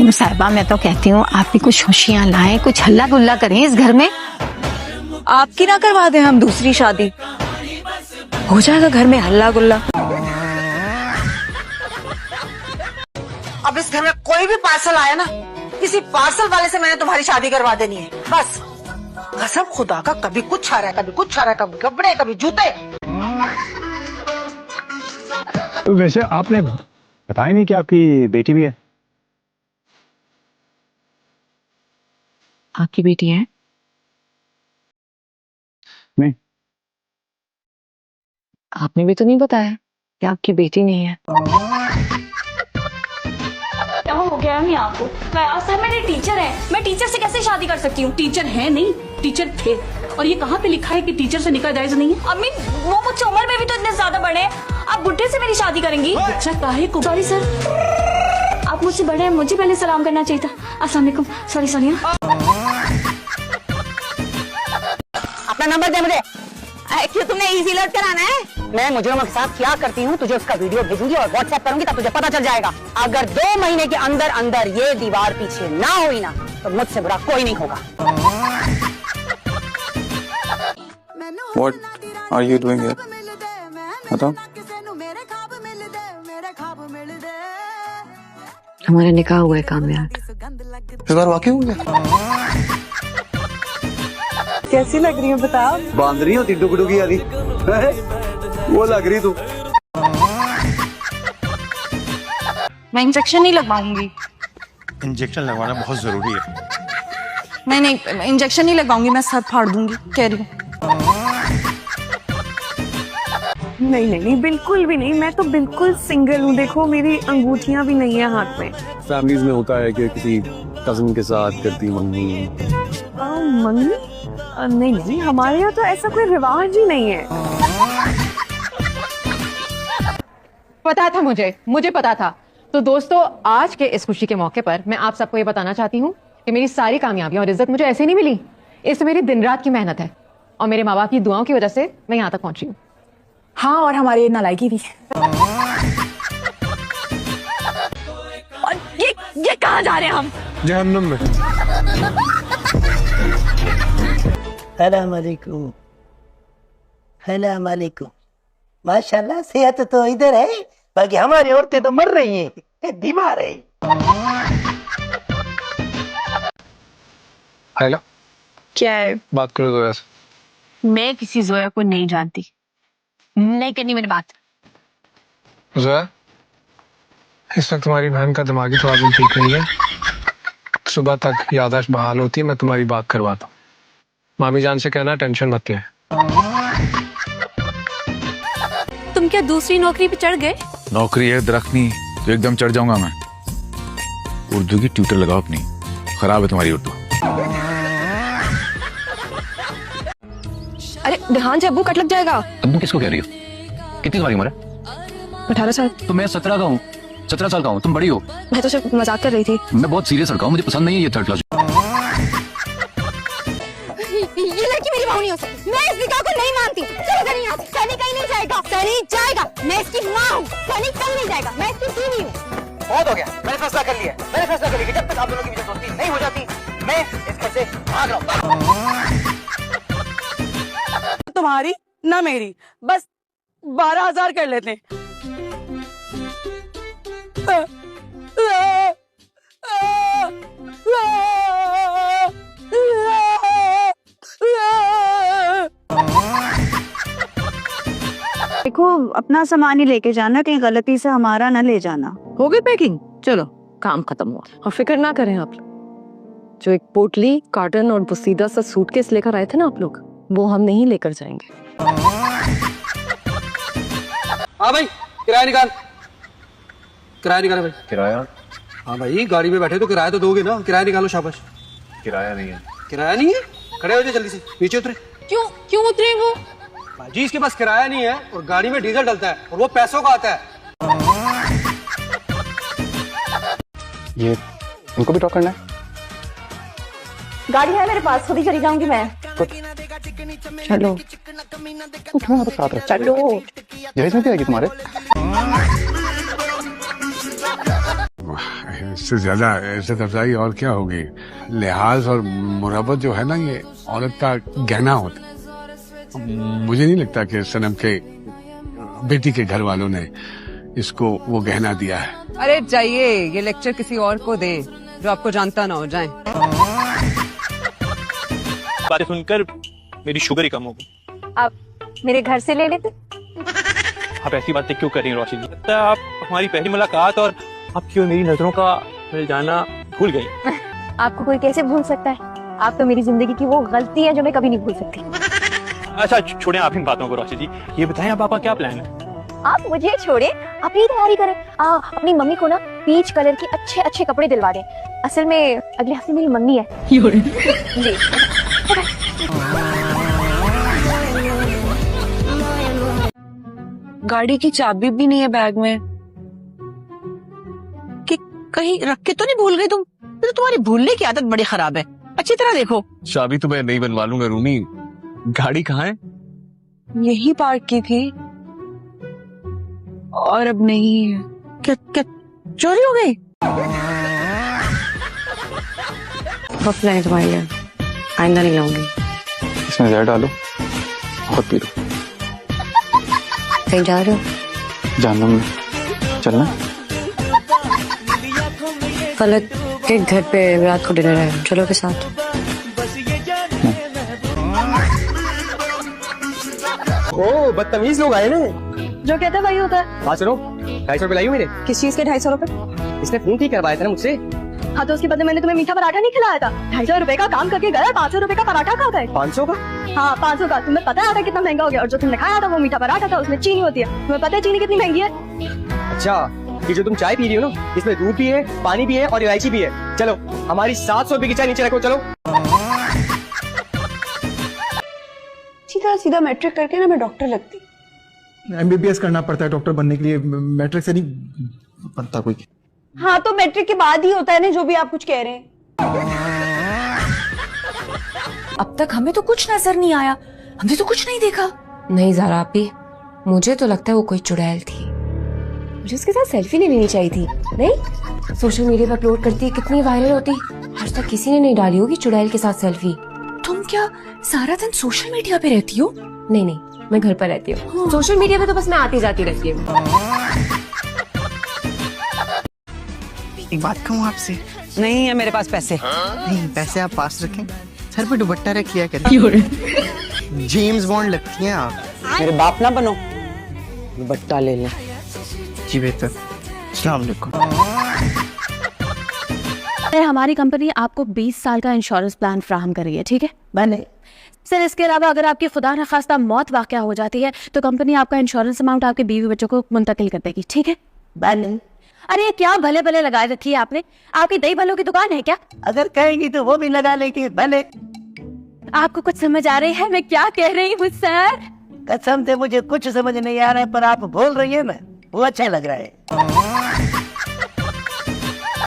बेगम साहिबा, मैं तो कहती हूँ आप भी कुछ खुशियाँ लाएं, कुछ हल्ला गुल्ला करें इस घर में। आपकी ना करवा दें हम दूसरी शादी, हो जाएगा घर में हल्ला गुल्ला। अब इस घर में कोई भी पार्सल आया ना, किसी पार्सल वाले से मैंने तुम्हारी शादी करवा देनी है बस। कसम खुदा का, कभी कुछ आ रहा है, कभी कुछ आ रहा है, कभी कपड़े, कभी जूते। वैसे आपने बताया नहीं कि आपकी बेटी भी है। आपकी बेटी है? नहीं। आपने भी तो नहीं बताया कि आपकी बेटी नहीं है। क्या हो गया है आपको? सर मेरे टीचर है, मैं टीचर से कैसे शादी कर सकती हूँ? टीचर है नहीं, टीचर थे। और ये कहाँ पे लिखा है कि टीचर से निकाह जायज नहीं है? अम्मी वो मुझसे उम्र में भी तो इतने ज्यादा बड़े हैं, आप बुढ़े से मेरी शादी करेंगी? अच्छा काहे को? सॉरी सर, आप मुझसे बड़े हैं, मुझे पहले सलाम करना चाहिए था। अस्सलाम वालेकुम। Sorry sorry. अपना नंबर दे मुझे। क्यों तुमने इजी लोड कराना है? मैं मुजरिमों के साथ क्या करती हूँ तुझे उसका वीडियो भेजूंगी और व्हाट्सएप करूंगी, तब तुझे पता चल जाएगा। अगर 2 महीने के अंदर अंदर ये दीवार पीछे ना हुई ना, तो मुझसे बुरा कोई नहीं होगा। What are you doing here? बताओ। हमारा निकाह हुआ है कामयाब। इस बार वाकई हो गया? कैसी लग रही है बताओ? बांध रही होती डुगडुगी वाली वो लग रही तू। मैं इंजेक्शन नहीं लगवाऊंगी। इंजेक्शन लगवाना बहुत जरूरी है। नहीं, इंजेक्शन नहीं लगवाऊंगी, मैं सर फाड़ दूंगी, कह रही हूँ। नहीं, बिल्कुल भी नहीं। मैं तो बिल्कुल सिंगल हूँ। देखो मेरी अंगूठियाँ भी नहीं है हाथ में। फैमिलीज में होता है कि किसी कजिन के साथ करती मंगनी। मंगनी? नहीं, हमारे यहाँ तो ऐसा कोई रिवाज ही नहीं है। पता था मुझे पता था। तो दोस्तों, आज के इस खुशी के मौके पर मैं आप सबको ये बताना चाहती हूँ कि मेरी सारी कामयाबियां और इज्जत मुझे ऐसे नहीं मिली। इसमें मेरी दिन रात की मेहनत है और मेरे माँ बाप की दुआओं की वजह से मैं यहाँ तक पहुंची हूँ। हाँ, और हमारी नालायकी भी। और ये कहाँ जा रहे हैं हम? जहन्नुम में। सलाम अलैकुम। माशाल्लाह सेहत तो इधर है, बाकी हमारी औरतें तो मर रही हैं, बीमार है। हेलो, क्या है? बात करो जोया से। मैं किसी जोया को नहीं जानती, नहीं करनी मेरी बात। जोया, इस वक्त तुम्हारी बहन का दिमागी तवाज़ुन ठीक नहीं है। सुबह तक याददाश्त बहाल होती है, मैं तुम्हारी बात करवाता हूँ। मामी जान से कहना टेंशन मत ले। तुम क्या दूसरी नौकरी पे चढ़ गए? नौकरी है दरख्त नहीं तो एकदम चढ़ जाऊंगा मैं। उर्दू की ट्यूटर लगाओ अपनी, खराब है तुम्हारी उर्दू। अरे ध्यान से, अब्बू कट लग जाएगा। अब्बू किसको कह रही हो? कितनी तुम्हारी उम्र है? 18 साल। तो मैं 17 का हूँ, 17 साल का हूँ, तुम बड़ी हो। मैं तो सिर्फ मजाक कर रही थी। मैं बहुत सीरियस लड़का हूँ, मुझे पसंद नहीं है ये थर्ड क्लास। ये लड़की मेरी बहू नहीं हो सकती। मैं इस निकाह को नहीं मानती। चलो सनी यहाँ से। सनी कहीं नहीं जाएगा। सनी जाएगा। मैं इसकी माँ हूँ। सनी कहीं नहीं जाएगा। मैं इसकी बीवी हूँ। बहुत हो गया, मैंने फैसला कर लिया। कि जब तक आप दोनों की वजह दोस्ती नहीं हो जाती, मैं इस घर से भाग रहा हूँ। तुम्हारी ना मेरी, बस 12,000 कर लेते हैं। देखो अपना सामान ही लेके जाना, कहीं गलती से हमारा ना ले जाना। हो गई पैकिंग? चलो काम खत्म हुआ। और फिक्र ना करें आप लोग। जो एक पोटली, कार्टन और बुसीदा सा सूटकेस लेकर आए थे ना आप लोग, वो हम नहीं लेकर जाएंगे। हाँ भाई, किराया निकाल भाई। किराया? हाँ भाई, गाड़ी में बैठे तो किराया तो दोगे ना। किराया निकालो, शाबाश। किराया नहीं है। किराया नहीं है? खड़े हो जाए जल्दी से, नीचे उतरे। क्यों उतरे वो? जी इसके पास किराया नहीं है और गाड़ी में डीजल डलता है और वो पैसों का आता है। ये उनको भी टॉक करना है? गाड़ी है मेरे पास, खुद ही चली जाऊंगी मैं। चलो चलो, जहेज में भी आएगी तुम्हारे। इससे ज्यादा इज्जत अफजाई और क्या होगी। लिहाज और मुरब्बत जो है ना, ये औरत का गहना होता है। मुझे नहीं लगता कि सनम के बेटी के घर वालों ने इसको वो गहना दिया है। अरे जाइए, ये लेक्चर किसी और को दे जो आपको जानता ना हो। जाए। बातें सुनकर मेरी शुगर ही कम हो गई। आप मेरे घर से ले लेते। आप ऐसी बातें क्यों कर रही हैं रोशी जी? लगता है आप हमारी पहली मुलाकात और आपकी और मेरी नजरों का मिल जाना भूल गई। आपको कोई कैसे भूल सकता है? आप तो मेरी जिंदगी की वो गलती है जो मैं कभी नहीं भूल सकती। अच्छा छोड़ें आप इन बातों को रोशी जी, ये बताएं अब आपका क्या प्लान है? आप मुझे छोड़े, अपनी तैयारी करें। अपनी मम्मी को ना पीच कलर के अच्छे अच्छे कपड़े दिलवा दें। असल में अगले हफ्ते मेरी मम्मी है। जी। गाड़ी की चाबी भी नहीं है बैग में। कि कहीं रख के तो नहीं भूल गई तुम? तो तुम्हारी भूलने की आदत बड़ी खराब है, अच्छी तरह देखो। चाबी तो मैं नहीं बनवा लूंगा रूमी, गाड़ी कहाँ है? यही पार्क की थी और अब नहीं है। क्या क्या चोरी हो गई? तुम्हारे लिए आइंदा नहीं लाऊंगी। इसमें जहर डालो, बहुत पी लो। कहीं जा रहे हो? जानना में चलना। फलक के घर पे रात को डिनर है, चलो के साथ। ओ बदतमीज लोग आए ना। जो कहता है वही होता है। बात सुनो, 250 रुपए लाई हो मेरे। किस चीज के 250 रुपए? इसने फोन ठीक करवाया था ना मुझसे। हाँ तो उसके बदले मैंने तुम्हें मीठा पराठा नहीं खिलाया था? 250 रुपए का काम करके गया, 500 रुपए का पराठा खा गए। 500 का? हाँ 500 का। तुम्हें पता है कितना महंगा हो गया? और जो तुमने खाया था वो मीठा पराठा था, उसमें चीनी होती है। तुम्हें पता है चीनी कितनी महंगी है? अच्छा, ये जो तुम चाय पी रही हो ना, इसमें दूध भी है, पानी भी है और इलायची भी है। चलो हमारी 700 रुपए की चाय नीचे रखो। चलो सीधा सीधा मैट्रिक करके ना मैं डॉक्टर लगती। MBBS करना पड़ता है डॉक्टर बनने के लिए, मैट्रिक से नहीं बनता कोई। हाँ तो मैट्रिक के बाद ही होता है ना, जो भी आप कुछ कह रहे हैं। अब तक हमें तो कुछ नजर नहीं आया, हमने तो कुछ नहीं देखा। नहीं ज़ारा आपी, मुझे तो लगता है वो कोई चुड़ैल थी। मुझे उसके साथ सेल्फी ले लेनी चाहिए थी। नहीं, सोशल मीडिया पर अपलोड करती है, कितनी वायरल होती। आज तक किसी ने नहीं डाली होगी चुड़ैल के साथ सेल्फी। तुम क्या सारा दिन सोशल मीडिया पे रहती हो? नहीं नहीं, मैं घर पर रहती हूँ। सोशल मीडिया पे तो बस मैं आती जाती रहती हूँ। एक बात कहूँ आपसे? नहीं है मेरे पास पैसे। नहीं, पैसे आप पास रखें, सर पे दुपट्टा रख लिया करें। जेम्स बॉन्ड लगती हैं आप। मेरे बाप ना बनो, दुपट्टा ले लें। जी बेहतर। अस्सलाम वालेकुम। हमारी कंपनी आपको 20 साल का इंश्योरेंस प्लान फ्राहम कर रही है, ठीक है? बने सर, इसके अलावा अगर आपकी खुदा न खास्ता मौत वाक़या हो जाती है तो कंपनी आपका इंश्योरेंस अमाउंट आपके बीवी बच्चों को मुंतकिल कर देगी, ठीक है? बने। अरे क्या भले भले लगाए रखी है आपने? आपकी दही भलों की दुकान है क्या? अगर कहेंगी तो वो भी लगा लेंगे। भले। आपको कुछ समझ आ रही है मैं क्या कह रही हूँ सर? कसम से मुझे कुछ समझ नहीं आ रहा है, पर आप बोल रही है ना, वो अच्छा लग रहा है।